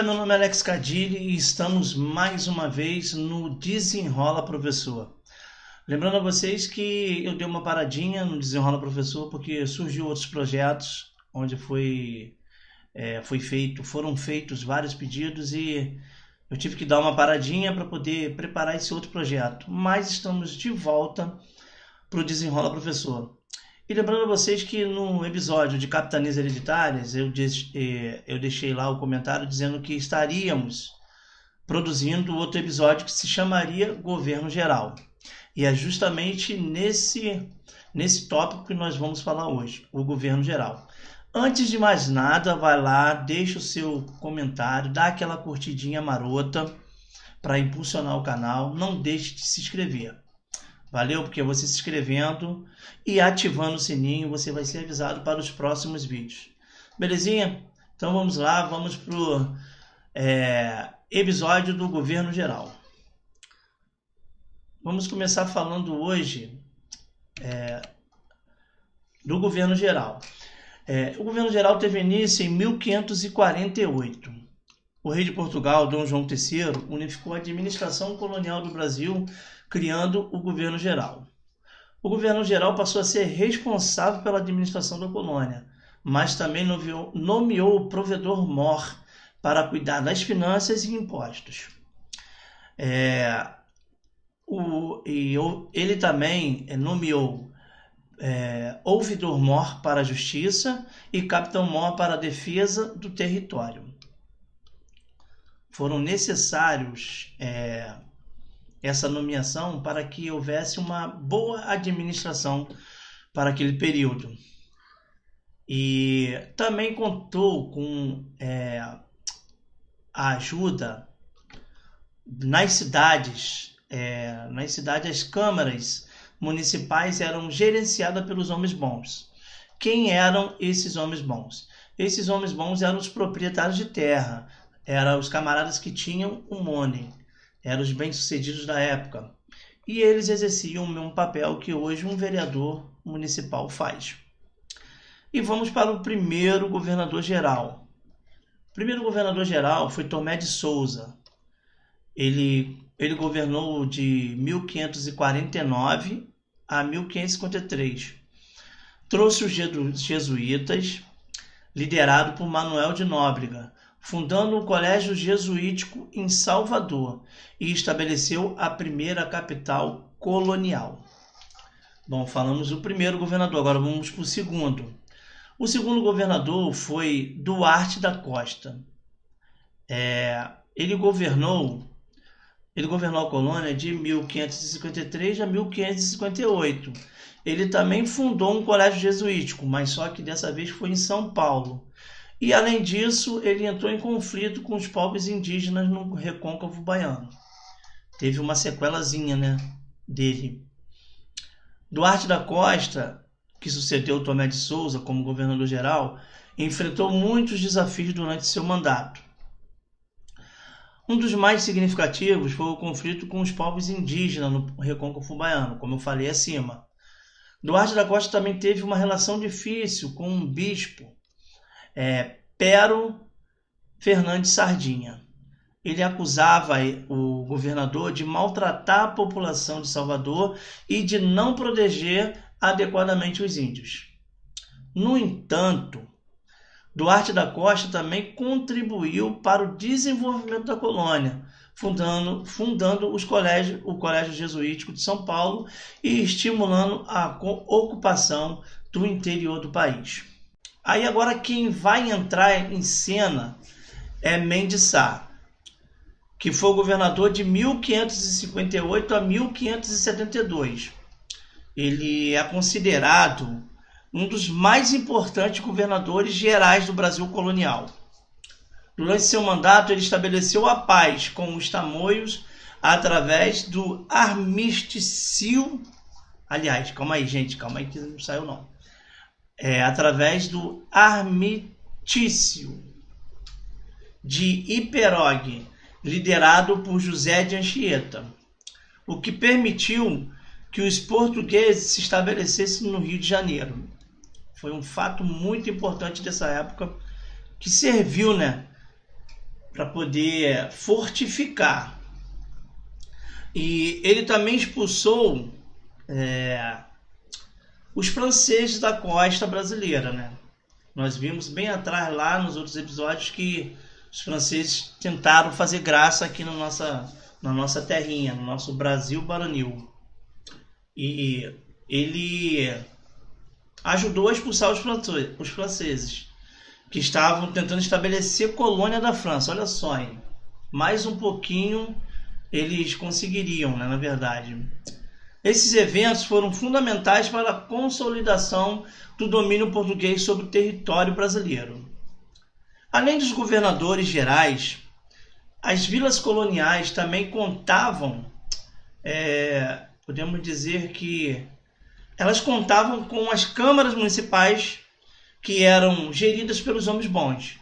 meu nome é Alex Cadilli e estamos mais uma vez no Desenrola Professor. Lembrando a vocês que eu dei uma paradinha no Desenrola Professor porque surgiu outros projetos onde foram feitos vários pedidos e eu tive que dar uma paradinha para poder preparar esse outro projeto. Mas estamos de volta para o Desenrola Professor. E lembrando a vocês que no episódio de Capitanias Hereditárias eu deixei lá o comentário dizendo que estaríamos produzindo outro episódio que se chamaria Governo Geral. E é justamente nesse tópico que nós vamos falar hoje, o Governo Geral. Antes de mais nada, vai lá, deixa o seu comentário, dá aquela curtidinha marota para impulsionar o canal, não deixe de se inscrever. Valeu? Porque você se inscrevendo e ativando o sininho, você vai ser avisado para os próximos vídeos. Belezinha? Então vamos lá, vamos para o episódio do Governo Geral. Vamos começar falando hoje do Governo Geral. O Governo Geral teve início em 1548. O rei de Portugal, Dom João III, unificou a administração colonial do Brasil, criando o Governo Geral. O Governo Geral passou a ser responsável pela administração da colônia, mas também nomeou o provedor-mor para cuidar das finanças e impostos. Ele também nomeou ouvidor-mor para a justiça e capitão-mor para a defesa do território. Foram necessários essa nomeação para que houvesse uma boa administração para aquele período. E também contou com a ajuda nas cidades. As câmaras municipais eram gerenciadas pelos homens bons. Quem eram esses homens bons? Esses homens bons eram os proprietários de terra, eram os camaradas que tinham o money, eram os bem-sucedidos da época. E eles exerciam o mesmo papel que hoje um vereador municipal faz. E vamos para o primeiro governador-geral. O primeiro governador-geral foi Tomé de Souza. Ele governou de 1549 a 1553. Trouxe os jesuítas, liderado por Manuel de Nóbrega, fundando o Colégio Jesuítico em Salvador e estabeleceu a primeira capital colonial. Bom, falamos do primeiro governador, agora vamos para o segundo. O segundo governador foi Duarte da Costa. Ele governou a colônia de 1553 a 1558. Ele também fundou um colégio jesuítico, mas só que dessa vez foi em São Paulo. E, além disso, ele entrou em conflito com os povos indígenas no Recôncavo Baiano. Teve uma sequelazinha, dele. Duarte da Costa, que sucedeu Tomé de Souza como governador-geral, enfrentou muitos desafios durante seu mandato. Um dos mais significativos foi o conflito com os povos indígenas no Recôncavo Baiano, como eu falei acima. Duarte da Costa também teve uma relação difícil com um bispo, Pero Fernandes Sardinha. Ele acusava o governador de maltratar a população de Salvador e de não proteger adequadamente os índios. No entanto, Duarte da Costa também contribuiu para o desenvolvimento da colônia, fundando o Colégio Jesuítico de São Paulo e estimulando a ocupação do interior do país. Aí agora quem vai entrar em cena é Mendes Sá, que foi o governador de 1558 a 1572. Ele é considerado um dos mais importantes governadores gerais do Brasil colonial. Durante seu mandato, ele estabeleceu a paz com os tamoios através do armistício. Aliás, calma aí, gente, calma aí que não saiu não. Através do armistício de Iperogue, liderado por José de Anchieta, o que permitiu que os portugueses se estabelecessem no Rio de Janeiro. Foi um fato muito importante dessa época que serviu, para poder fortificar. E ele também expulsou os franceses da costa brasileira, né? Nós vimos bem atrás lá nos outros episódios que os franceses tentaram fazer graça aqui na nossa terrinha, no nosso Brasil baronil. E ele ajudou a expulsar os franceses, que estavam tentando estabelecer colônia da França. Olha só, hein? Mais um pouquinho eles conseguiriam, né, na verdade. Esses eventos foram fundamentais para a consolidação do domínio português sobre o território brasileiro. Além dos governadores gerais, as vilas coloniais também contavam, podemos dizer que elas contavam com as câmaras municipais que eram geridas pelos homens bons.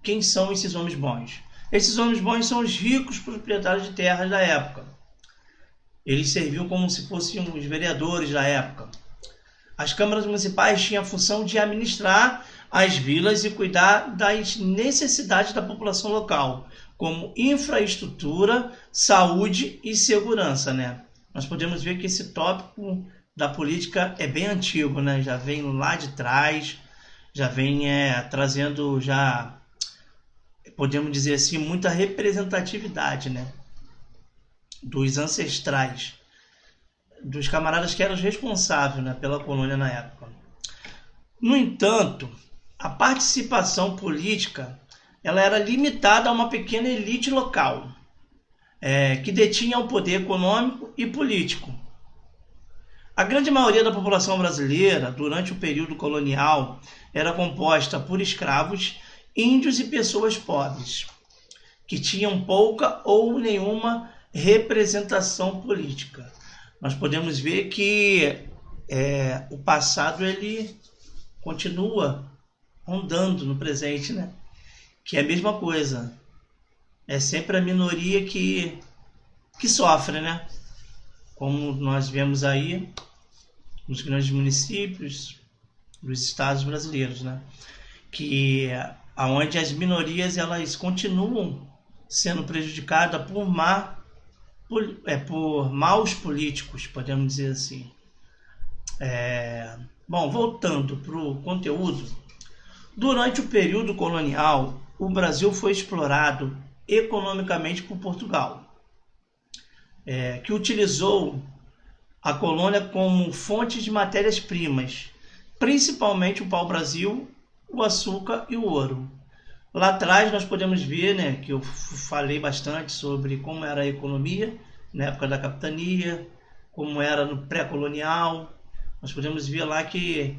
Quem são esses homens bons? Esses homens bons são os ricos proprietários de terras da época. Eles serviam como se fossem os vereadores da época. As câmaras municipais tinham a função de administrar as vilas e cuidar das necessidades da população local, como infraestrutura, saúde e segurança, né? Nós podemos ver que esse tópico da política é bem antigo, né? Já vem lá de trás, já vem trazendo, podemos dizer assim, muita representatividade, né? Dos ancestrais, dos camaradas que eram os responsáveis, né, pela colônia na época. No entanto, a participação política ela era limitada a uma pequena elite local, que detinha o poder econômico e político. A grande maioria da população brasileira, durante o período colonial, era composta por escravos, índios e pessoas pobres, que tinham pouca ou nenhuma representação política. Nós podemos ver que o passado ele continua rondando no presente, né? Que é a mesma coisa. É sempre a minoria que sofre, né? Como nós vemos aí nos grandes municípios dos estados brasileiros, né? Que aonde as minorias elas continuam sendo prejudicadas por maus políticos, podemos dizer assim. Bom, voltando para o conteúdo, durante o período colonial, o Brasil foi explorado economicamente por Portugal, que utilizou a colônia como fonte de matérias-primas, principalmente o pau-brasil, o açúcar e o ouro. Lá atrás nós podemos ver, né, que eu falei bastante sobre como era a economia na época da capitania, como era no pré-colonial. Nós podemos ver lá que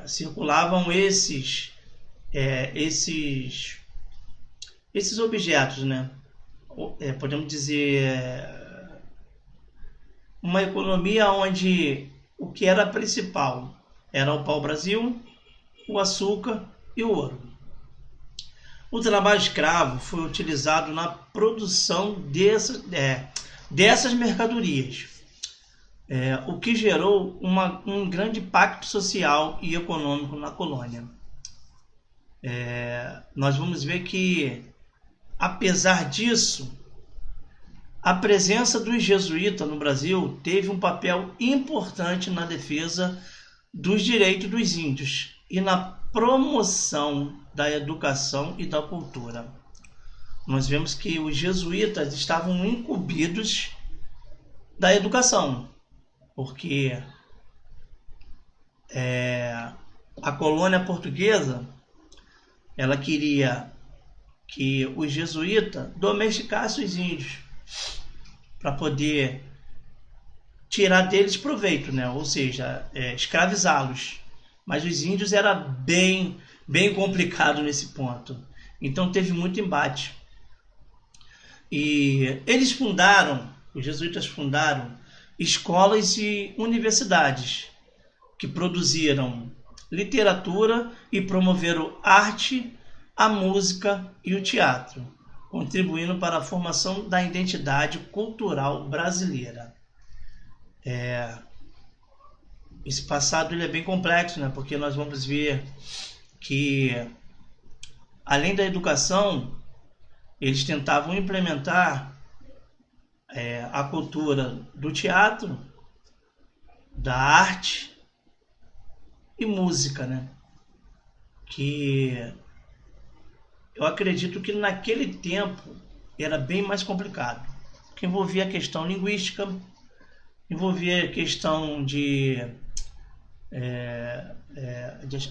circulavam esses objetos, né? Podemos dizer uma economia onde o que era principal era o pau-brasil, o açúcar e o ouro. O trabalho escravo foi utilizado na produção dessas mercadorias, o que gerou um grande impacto social e econômico na colônia. Nós vamos ver que, apesar disso, a presença dos jesuítas no Brasil teve um papel importante na defesa dos direitos dos índios e na promoção da educação e da cultura. Nós vemos que os jesuítas estavam incumbidos da educação, porque a colônia portuguesa ela queria que os jesuítas domesticassem os índios para poder tirar deles proveito, né? Ou seja, escravizá-los. Mas os índios era bem complicado nesse ponto. Então teve muito embate. E os jesuítas fundaram escolas e universidades que produziram literatura e promoveram arte, a música e o teatro, contribuindo para a formação da identidade cultural brasileira. Esse passado ele é bem complexo, né? Porque nós vamos ver que, além da educação, eles tentavam implementar a cultura do teatro, da arte e música, né? Que eu acredito que naquele tempo era bem mais complicado, porque envolvia a questão linguística, envolvia a questão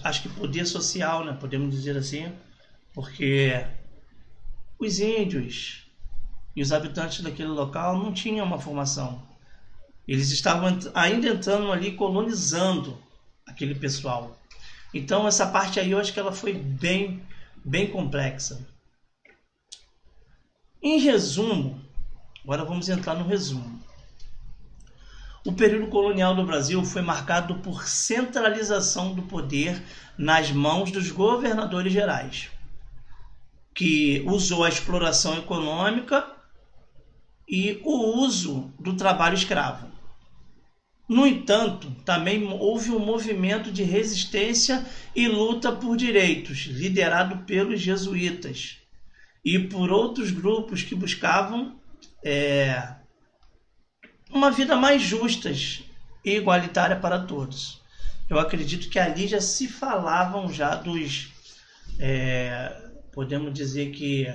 acho que poder social, né? Podemos dizer assim, porque os índios e os habitantes daquele local não tinham uma formação. Eles estavam ainda entrando ali, colonizando aquele pessoal. Então essa parte aí eu acho que ela foi bem complexa. Em resumo, agora vamos entrar no resumo. O período colonial do Brasil foi marcado por centralização do poder nas mãos dos governadores gerais, que usou a exploração econômica e o uso do trabalho escravo. No entanto, também houve um movimento de resistência e luta por direitos, liderado pelos jesuítas e por outros grupos que buscavam uma vida mais justa e igualitária para todos. Eu acredito que ali já se falavam já dos, podemos dizer que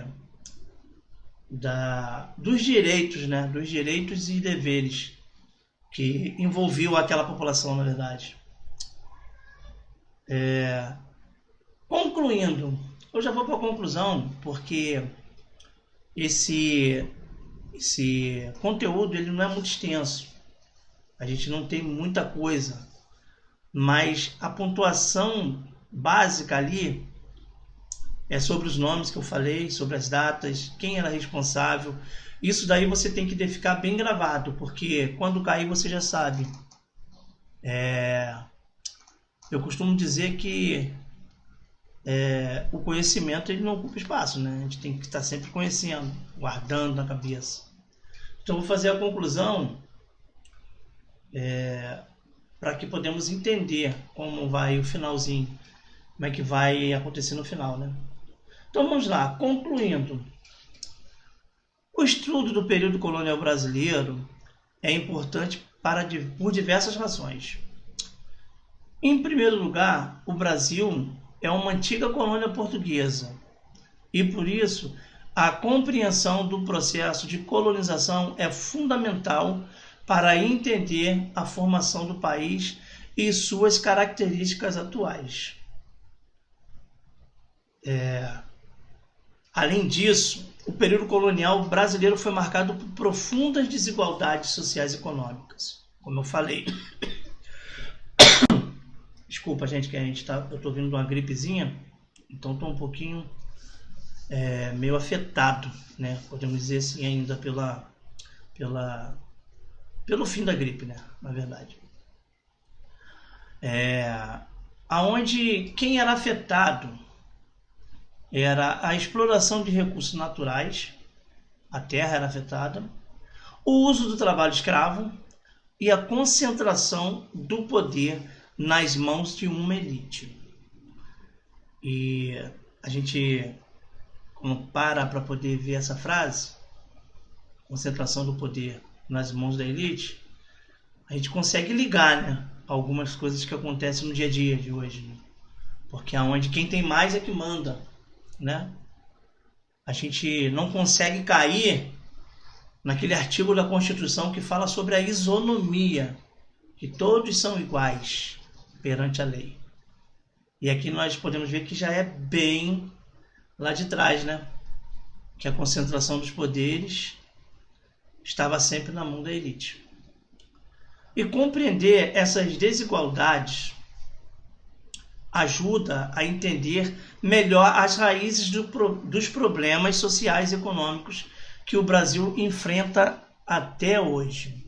dos direitos, né? Dos direitos e deveres que envolviam aquela população, na verdade. Concluindo, eu já vou para a conclusão, porque esse conteúdo ele não é muito extenso, a gente não tem muita coisa, mas a pontuação básica ali é sobre os nomes que eu falei, sobre as datas, quem era responsável. Isso daí você tem que ficar bem gravado, porque quando cair você já sabe. Eu costumo dizer que o conhecimento ele não ocupa espaço, né? A gente tem que estar sempre conhecendo, guardando na cabeça. Então vou fazer a conclusão para que podemos entender como vai o finalzinho, como é que vai acontecer no final, né? Então vamos lá, concluindo. O estudo do período colonial brasileiro é importante por diversas razões. Em primeiro lugar, o Brasil é uma antiga colônia portuguesa e, por isso, a compreensão do processo de colonização é fundamental para entender a formação do país e suas características atuais. Além disso, o período colonial brasileiro foi marcado por profundas desigualdades sociais e econômicas, como eu falei. Desculpa, gente, que eu estou vindo de uma gripezinha, então estou um pouquinho meio afetado, né? Podemos dizer assim ainda pelo fim da gripe, né? Na verdade. Aonde quem era afetado era a exploração de recursos naturais, a terra era afetada, o uso do trabalho escravo e a concentração do poder nas mãos de uma elite. E a gente, quando para poder ver essa frase, concentração do poder nas mãos da elite, a gente consegue ligar, né, algumas coisas que acontecem no dia a dia de hoje, né? Porque aonde quem tem mais é que manda, né? A gente não consegue cair naquele artigo da Constituição que fala sobre a isonomia, que todos são iguais perante a lei. E aqui nós podemos ver que já é bem lá de trás, né? Que a concentração dos poderes estava sempre na mão da elite. E compreender essas desigualdades ajuda a entender melhor as raízes dos problemas sociais e econômicos que o Brasil enfrenta até hoje.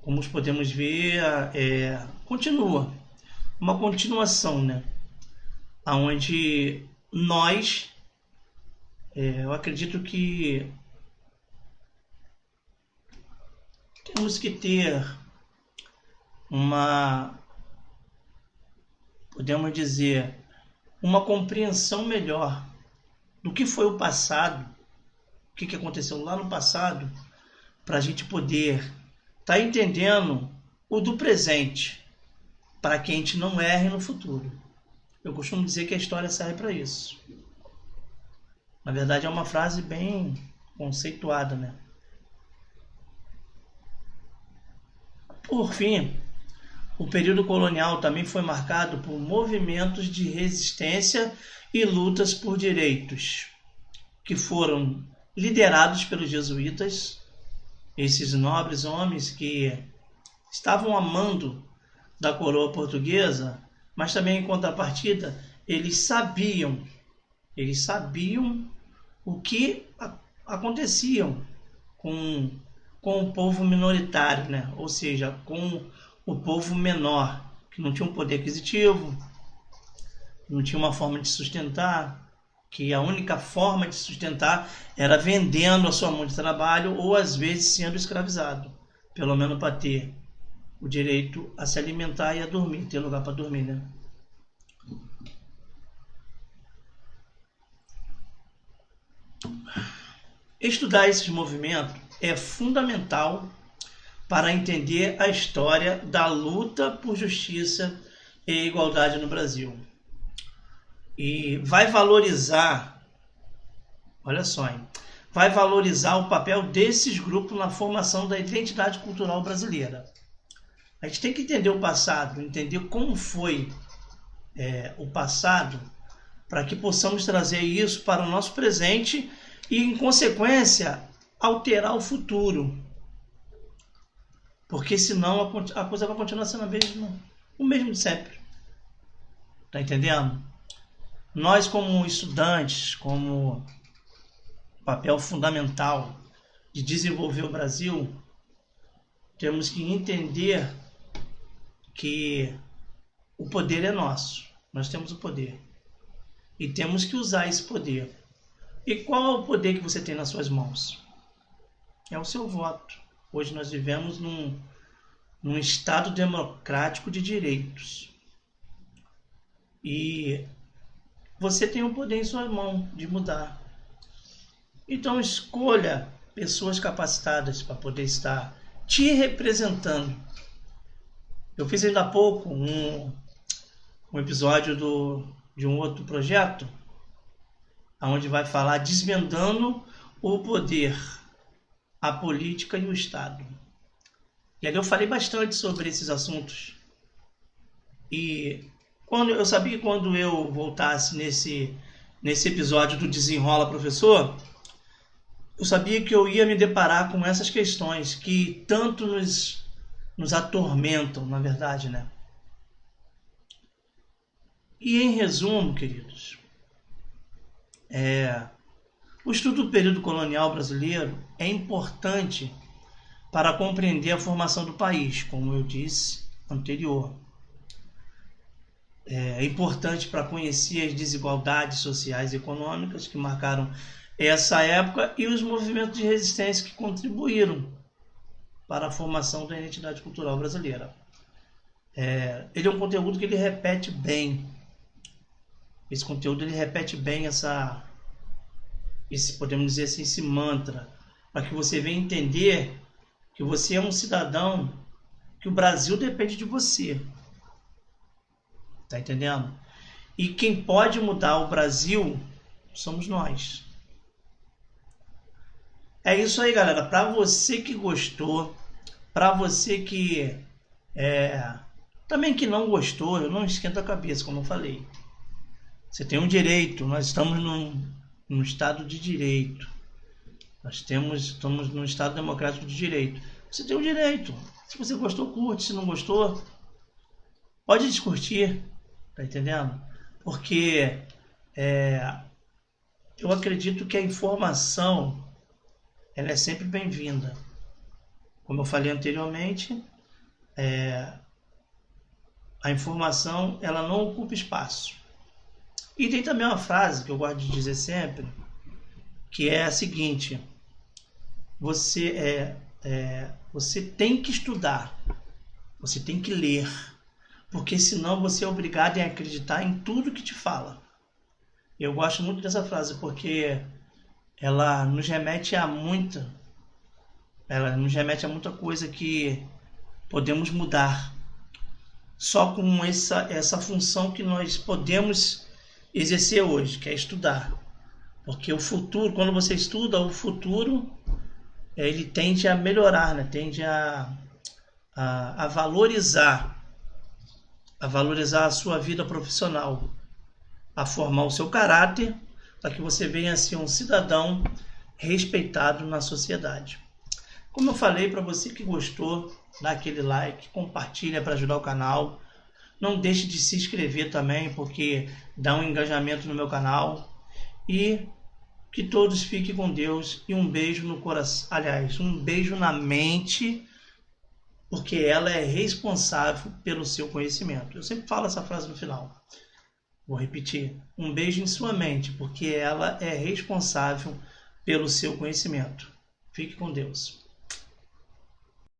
Como podemos ver, continua uma continuação, né? Onde nós, eu acredito que temos que ter podemos dizer, uma compreensão melhor do que foi o passado, o que aconteceu lá no passado, para a gente poder estar entendendo o do presente, para que a gente não erre no futuro. Eu costumo dizer que a história serve para isso. Na verdade, é uma frase bem conceituada, né? Por fim, o período colonial também foi marcado por movimentos de resistência e lutas por direitos, que foram liderados pelos jesuítas, esses nobres homens que estavam a mando da coroa portuguesa, mas também em contrapartida, eles sabiam o que acontecia com o povo minoritário, né? Ou seja, com o povo menor, que não tinha um poder aquisitivo, não tinha uma forma de sustentar, que a única forma de sustentar era vendendo a sua mão de trabalho ou às vezes sendo escravizado, pelo menos para ter o direito a se alimentar e a dormir, ter lugar para dormir, né? Estudar esses movimentos é fundamental para entender a história da luta por justiça e igualdade no Brasil. E vai valorizar, olha só, hein? Vai valorizar o papel desses grupos na formação da identidade cultural brasileira. A gente tem que entender o passado, entender como foi o passado, para que possamos trazer isso para o nosso presente e, em consequência, alterar o futuro. Porque senão a coisa vai continuar sendo o mesmo de sempre. Tá entendendo? Nós, como estudantes, como papel fundamental de desenvolver o Brasil, temos que entender que o poder é nosso. Nós temos o poder. E temos que usar esse poder. E qual é o poder que você tem nas suas mãos? É o seu voto. Hoje nós vivemos num Estado democrático de direitos. E você tem o poder em sua mão de mudar. Então escolha pessoas capacitadas para poder estar te representando. Eu fiz ainda há pouco um episódio de um outro projeto, onde vai falar desvendando o poder, a política e o Estado. E ali eu falei bastante sobre esses assuntos. E eu sabia que quando eu voltasse nesse episódio do Desenrola Professor, eu sabia que eu ia me deparar com essas questões que tanto nos atormentam, na verdade, né? E em resumo, queridos, o estudo do período colonial brasileiro é importante para compreender a formação do país, como eu disse anterior. É importante para conhecer as desigualdades sociais e econômicas que marcaram essa época e os movimentos de resistência que contribuíram para a formação da identidade cultural brasileira. Ele é um conteúdo que ele repete bem. Esse conteúdo ele repete bem podemos dizer assim, esse mantra, para que você venha entender que você é um cidadão, que o Brasil depende de você. Tá entendendo? E quem pode mudar o Brasil somos nós. É isso aí, galera. Para você que gostou, para você que também que não gostou, eu não esquento a cabeça, como eu falei. Você tem um direito. Nós estamos num Estado de direito. Estamos num Estado democrático de direito. Você tem um direito. Se você gostou, curte. Se não gostou, pode descurtir. Tá entendendo? Porque eu acredito que a informação ela é sempre bem-vinda. Como eu falei anteriormente, a informação ela não ocupa espaço. E tem também uma frase que eu gosto de dizer sempre, que é a seguinte: você tem que estudar, você tem que ler, porque senão você é obrigado a acreditar em tudo que te fala. Eu gosto muito dessa frase porque ela nos remete a muita, ela nos remete a muita coisa que podemos mudar só com essa função que nós podemos exercer hoje, que é estudar. Porque o futuro, quando você estuda, o futuro ele tende a melhorar, né? Tende a valorizar, a sua vida profissional, a formar o seu caráter, para que você venha a ser um cidadão respeitado na sociedade. Como eu falei, para você que gostou, dá aquele like, compartilha para ajudar o canal. Não deixe de se inscrever também, porque dá um engajamento no meu canal. E que todos fiquem com Deus e um beijo no coração. Aliás, um beijo na mente, porque ela é responsável pelo seu conhecimento. Eu sempre falo essa frase no final. Vou repetir. Um beijo em sua mente, porque ela é responsável pelo seu conhecimento. Fique com Deus.